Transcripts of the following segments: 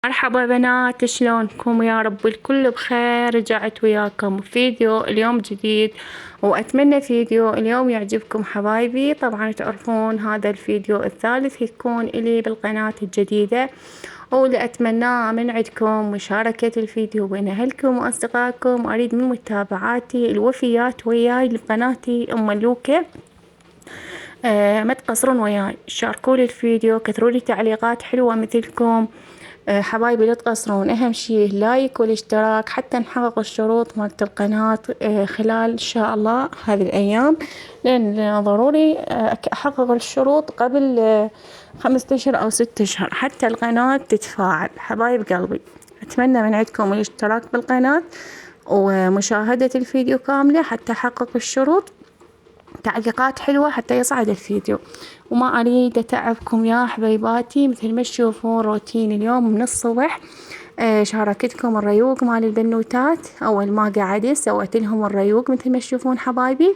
مرحبا بنات، شلونكم؟ يا رب الكل بخير. رجعت وياكم فيديو اليوم جديد، وأتمنى فيديو اليوم يعجبكم حبايبي. طبعا تعرفون هذا الفيديو الثالث يكون إلي بالقناة الجديدة، واللي أتمناه من عندكم مشاركة الفيديو بين أهلكم وأصدقائكم. أريد من متابعاتي الوفيات وياي لقناتي أم ملوكة ما تقصرون وياي، شاركولي الفيديو، كثرولي تعليقات حلوة مثلكم. حبايبي لا تقصرون، أهم شي اللايك والاشتراك حتى نحقق الشروط مالت القناة خلال إن شاء الله هذه الأيام، لأن ضروري أحقق الشروط قبل 15 أو 6 أشهر حتى القناة تتفاعل. حبايب قلبي، أتمنى من عندكم الاشتراك بالقناة ومشاهدة الفيديو كاملة حتى أحقق الشروط، تعليقات حلوة حتى يصعد الفيديو. وما أريد أتعبكم يا حبيباتي، مثل ما تشوفون روتين اليوم من الصبح. شاركتكم الريوق مال البنوتات. أول ما قعدت سويت لهم الريوق مثل ما تشوفون حبايبي.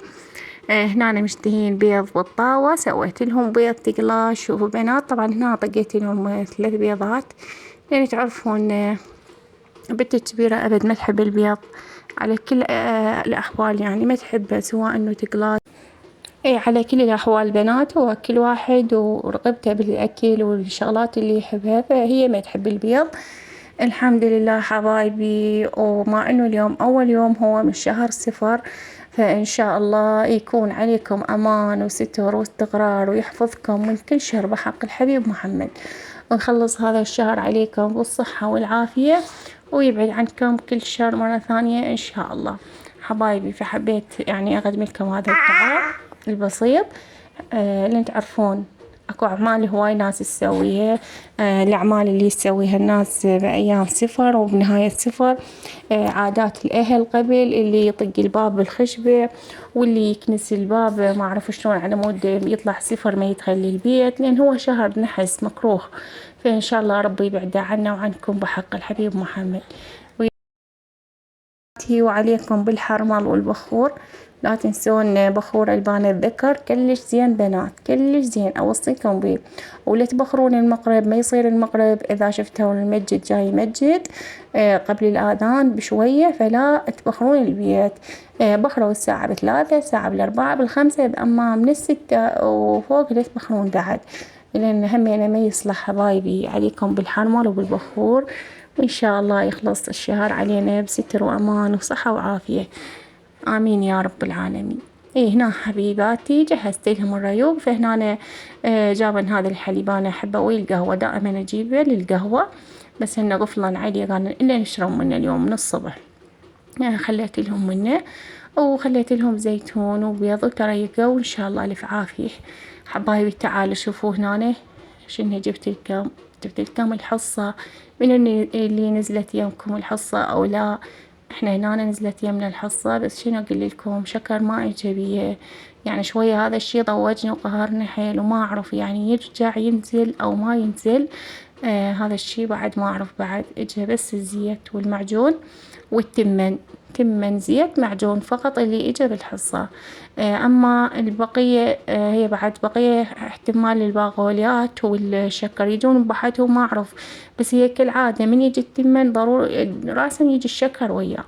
هنا مشتهين بيض بالطاوة، سويت لهم بيض تقلاش. شوفوا بنات، طبعا هنا طقيت لهم 3 بيضات، لأن تعرفون بنتي الكبيرة أبد ما تحب البيض على كل الأحوال، يعني ما تحبه سواء إنه تقلاش. اي على كل الأحوال بنات، هو كل واحد ورغبته بالأكل والشغلات اللي يحبها، فهي ما تحب البيض. الحمد لله حبايبي، ومع إنه اليوم أول يوم هو من شهر صفر، فإن شاء الله يكون عليكم أمان وستر واستقرار، ويحفظكم من كل شر بحق الحبيب محمد، ويخلص هذا الشهر عليكم بالصحة والعافية، ويبعد عنكم كل شر مرة ثانية إن شاء الله حبايبي. فحبيت يعني أقدم لكم هذا الطعام البسيط. لين تعرفون اكو اعمال هواي ناس تسويها، الاعمال اللي يسويها الناس بايام صفر وبنهاية صفر. عادات الاهل قبل، اللي يطق الباب بالخشبة، واللي يكنس الباب ما اعرف شلون على مود يطلع صفر ما يدخل البيت، لان هو شهر نحس مكروه. فان شاء الله ربي يبعده عنا وعنكم بحق الحبيب محمد. وعليكم بالحرمل والبخور، لا تنسون بخور ألبان الذكر كلش زين بنات، كلش زين أوصيكم بيه. ولا تبخرون المقرب، ما يصير المقرب إذا شفتوا المسجد جاي يمجد قبل الآذان بشوية، فلا تبخرون البيت. بخروا الساعة 3، الساعة 4، 5، أما من 6 وفوق لا تبخرون بعد، لأن همينة ما يصلح حبايبي. عليكم بالحرمل وبالبخور، وإن شاء الله يخلص الشهر علينا بستر وأمان وصحة وعافية، آمين يا رب العالمين. هنا حبيباتي جهزت لهم الريوق. فهنا أنا جابن هذا الحليب أنا أحبه، والقهوة دائما أجيبه للقهوة، بس إنه غفلان علي قال إلا نشرب منه اليوم من الصبح. خليت لهم منه، وخليت لهم زيتون وبيض وتريقة، وإن شاء الله ألف عافية. حبايبي تعالوا شوفوا هنا شنو جبت لكم الحصة. من اللي نزلت يمكم الحصة أو لا؟ احنا هنا نزلت يمنا الحصة، بس شنو اقول لكم، شكر ما اجى يعني شوية. هذا الشي ضوجني وقهرني حيل، وما اعرف يعني يرجع ينزل او ما ينزل. هذا الشي بعد ما اعرف. بعد اجى بس الزيت والمعجون والتمن، تمن زيت معجون فقط اللي اجى بالحصة. اما البقية هي بعد بقية احتمال الباقوليات والشكر يجون بحدهم ما اعرف، بس هي كالعادة من يجي التمن ضروري راسا يجي الشكر وياه.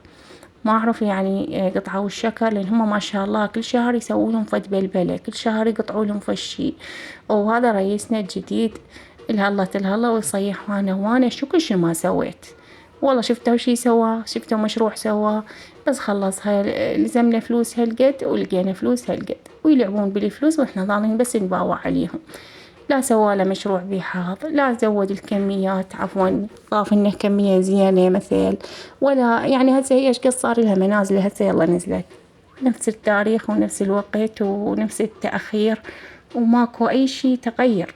ما اعرف يعني قطعوا الشكر، لان هم ما شاء الله كل شهر يسوون فد بلبلة، كل شهر يقطعوا لهم فشي. وهذا رئيسنا الجديد الهلا الهلا ويصيح وانا شو كل شي ما سويت. والله شفتوا شي سوا، شفتوا مشروع سوا، بس خلص هاي لزمنا فلوس هالقد ولقينا فلوس هالقد، ويلعبون بالفلوس واحنا ظالين بس نباوع عليهم. لا سواله مشروع بحاض، لا زود الكميات، عفوا ضاف لنا كمية زينة مثل، ولا يعني هسه هي ايش قد صار لها منازل هسه يلا نزلت نفس التاريخ ونفس الوقت ونفس التأخير، وماكو أي شي تغير.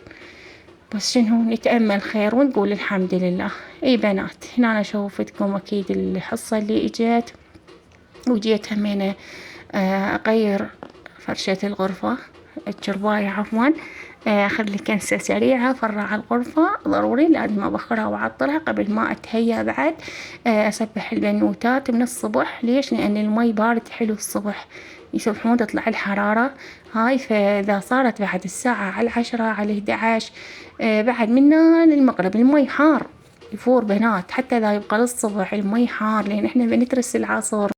بس شنو نتأمل خير ونقول الحمد لله. اي بنات، هنا أنا شوفتكم أكيد الحصة اللي اجت، وجيت همينة أغير فرشة الغرفة، الجرباية عفوا. أخذ لي كنسة سريعة فرع الغرفة ضروري، لازم أبخرها وأعطرها قبل ما أتهيأ بعد. أسبح البنوتات من الصبح. ليش؟ لأن المي بارد حلو الصبح، يسبحون تطلع الحرارة هاي. فإذا صارت بعد الساعة على 10 على 11 بعد منا للمغرب المي حار، يفور بنات، حتى إذا يبقى للصبح المي حار لأن إحنا بنترس العصر.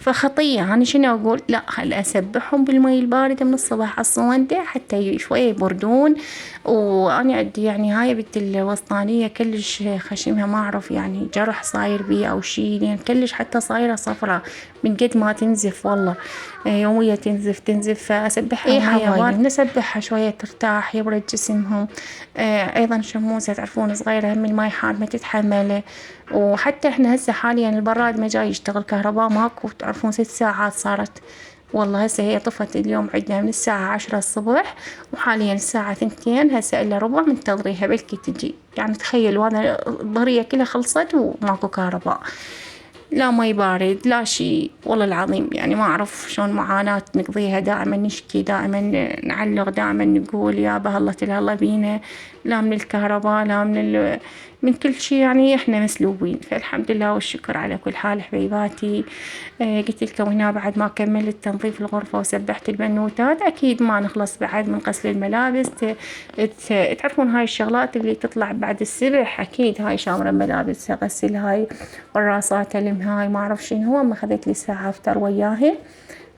فخطية. أنا شنو أقول؟ لا، هل أسبحهم بالمي الباردة من الصباح على الصوندة حتى شوية يبردون. وأنا عندي يعني هاي بنت الوسطانية كلش خشمها، ما أعرف يعني جرح صاير بيه أو شي، يعني كلش حتى صايرة صفرة من قد ما تنزف والله. يوميا تنزف فأسبحها مية باردة، نسبحها شوية ترتاح يبرد جسمهم. أيضا شموسة تعرفون صغيرة هم الماي حار ما تتحمله. وحتى احنا هسه حاليا البراد ما جاي يشتغل، كهرباء ماكو، تعرفون 6 ساعات صارت. والله هسه هي طفت اليوم عندنا من الساعة 10 الصبح، وحاليا الساعة 2 هسه إلا ربع منتظريها بلكي تجي. يعني تخيلوا هذا الظهرية كلها خلصت وماكو كهرباء، لا مي بارد لا شي. والله العظيم يعني ما أعرف شلون معاناة نقضيها، دائما نشكي، دائما نعلق، دائما نقول يا الله تلهلا بينا، لا من الكهرباء لا من كل شي. يعني احنا مسلوبين، فالحمد لله والشكر على كل حال حبيباتي. قلت لكم هنا بعد ما كملت تنظيف الغرفة وسبحت البنوتات، أكيد ما نخلص بعد من غسل الملابس. تعرفون هاي الشغلات اللي تطلع بعد السبح، أكيد هاي شامرة ملابس أغسل هاي، والراسات ألم هاي، ما أعرف شنو هو. ما أخذت لي ساعة أفطر وياهن،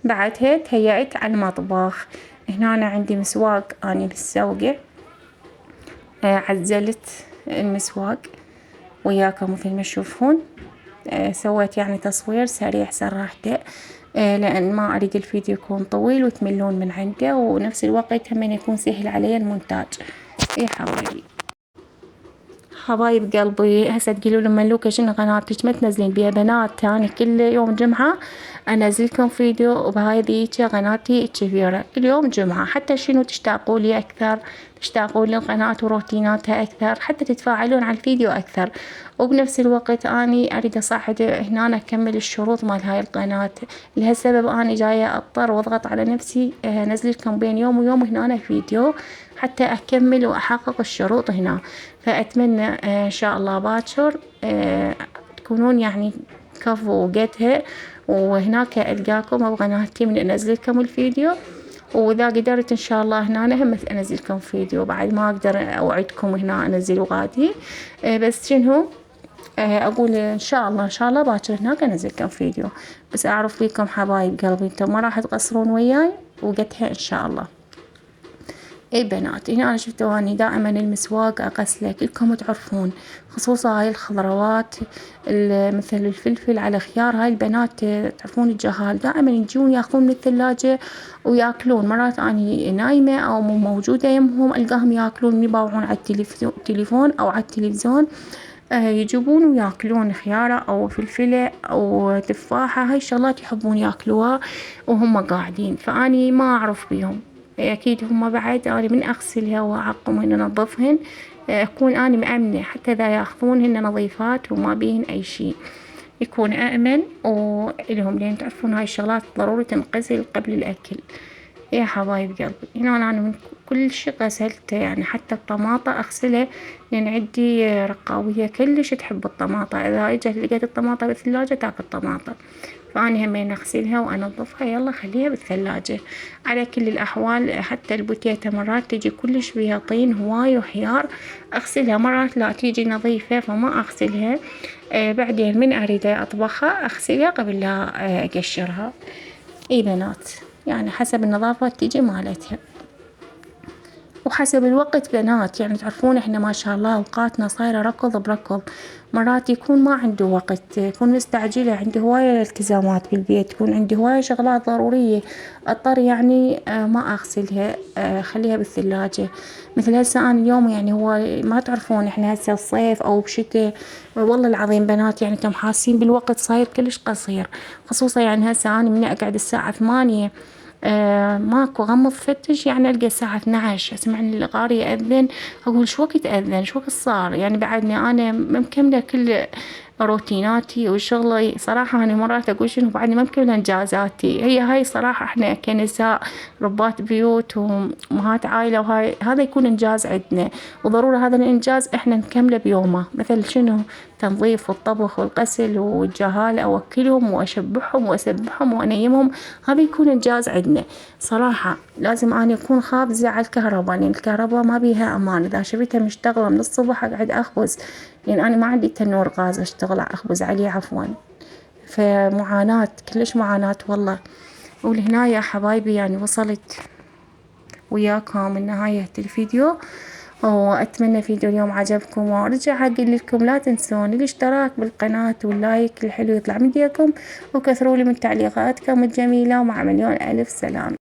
بعدها تهيأت على المطبخ. هنا أنا عندي مسواق أنا بالسوقة، عزلت المسواق وياكم مثل ما تشوفون. سويت يعني تصوير سريع سرحته، لأن ما أريد الفيديو يكون طويل وتملون من عنده، ونفس الوقت هم يكون سهل علي المونتاج. يا حبايبي حبايب قلبي، هسه تقولوا لي ملوكة شنو قناتك ما تنزلين بيها؟ بنات أنا كل يوم جمعة أنزلكم فيديو بهذه قناتي الكبيرة، كل يوم جمعة. حتى شنو تشتاقوا لي أكثر، تشتاقون للقناة وروتيناتها أكثر، حتى تتفاعلون على الفيديو أكثر. وبنفس الوقت أني أريد أصعد هنا أكمل الشروط مال هاي القناة. لهالسبب أنا جاية أضطر وأضغط على نفسي أنزلكم بين يوم ويوم هنا فيديو حتى أكمل وأحقق الشروط هنا. فأتمنى إن شاء الله باكر تكونون يعني كفوا قدها، وهناك ألقاكم بقناتي من أنزلكم الفيديو. وإذا قدرت إن شاء الله هنا هم أنزلكم فيديو، بعد ما أقدر أوعدكم هنا أنزل غادي. بس شنو أقول إن شاء الله إن شاء الله باكر هناك أنزلكم فيديو. بس أعرف فيكم حبايب قلبي أنتم ما راح تقصرون وياي وقتها إن شاء الله. اي بنات، هنا انا شفتوا اني دائما المسواق اغسله، كلكم تعرفون، خصوصا هاي الخضروات مثل الفلفل على خيار. هاي البنات تعرفون الجهال دائما يجون ياخذون من الثلاجة وياكلون. مرات اني نايمة او مو موجودة يمهم القاهم ياكلون، يباوعون على التليفون او على التلفزيون، يجيبون وياكلون خيارة او فلفلة او تفاحة. هاي الشغلات يحبون ياكلوها وهم قاعدين، فاني ما اعرف بيهم. أكيد هما بعد أنا من أغسلها وأعقم هن أنظفهن أكون أنا مأمنة، حتى إذا ياخذون هن نظيفات وما بيهن أي شي يكون أأمن وإلهم، لأن تعرفون هاي الشغلات ضروري تنغسل قبل الأكل. يا حبايب قلبي هنا أنا من كل شي غسلته، يعني حتى الطماطة أغسلها، لأن عندي رقاوية كلش تحب الطماطة، إذا إجت لقيت الطماطة بالثلاجة تاكل طماطة، فأنا همين أغسلها وأنظفها يلا خليها بالثلاجة. على كل الأحوال حتى البوتيتا مرات تجي كلش بيها طين هواي وحيار، أغسلها مرات لا تيجي نظيفة فما أغسلها. بعدين من أريد أطبخها أغسلها قبل لا أقشرها. اي بنات يعني حسب النظافة تيجي مالتها وحسب الوقت بنات. يعني تعرفون احنا ما شاء الله اوقاتنا صايرة ركض بركض، مرات يكون ما عنده وقت، يكون مستعجلة، عندي هواية التزامات بالبيت، يكون عندي هواية شغلات ضرورية، اضطر يعني ما اغسلها، خليها بالثلاجة. مثل هسه انا اليوم يعني هو ما تعرفون احنا هسه الصيف او بشتاء، والله العظيم بنات يعني انتم حاسين بالوقت صاير كلش قصير. خصوصا يعني هسه انا من اقعد الساعة 8 ماكو غمض فتش، يعني ألقى الساعة 12 أسمع إن الغار يأذن، أقول شو وقت أذن، شو وقت صار؟ يعني بعدني أنا مكملة كل روتيناتي وشغلي. صراحة أنا مرات أقول شنو بعدني ما مكملة إنجازاتي. هي هاي صراحة إحنا كنساء ربات بيوت وأمهات عائلة، وهاي هذا يكون إنجاز عندنا، وضروري هذا الإنجاز إحنا نكمله بيومه. مثل شنو؟ تنظيف والطبخ والغسل والجهال، أوكلهم وأشبعهم وأسبحهم وأنيمهم، هذا يكون إنجاز عندنا. صراحة لازم أنا أكون خابزة على الكهرباء، لأن الكهرباء ما بيها أمان. إذا شفتها مشتغلة من الصبح أقعد أخبز، لأن أنا ما عندي تنور غاز أشتغل أخبز عليه عفوا. فمعاناة، كلش معاناة والله. ولهنا يا حبايبي يعني وصلت وياكم من نهاية الفيديو، وأتمنى فيديو اليوم عجبكم. وأرجع أقول لكم لا تنسون الاشتراك بالقناة واللايك الحلو يطلع من ايديكم، وكثروا لي من تعليقاتكم الجميلة، ومع مليون ألف سلام.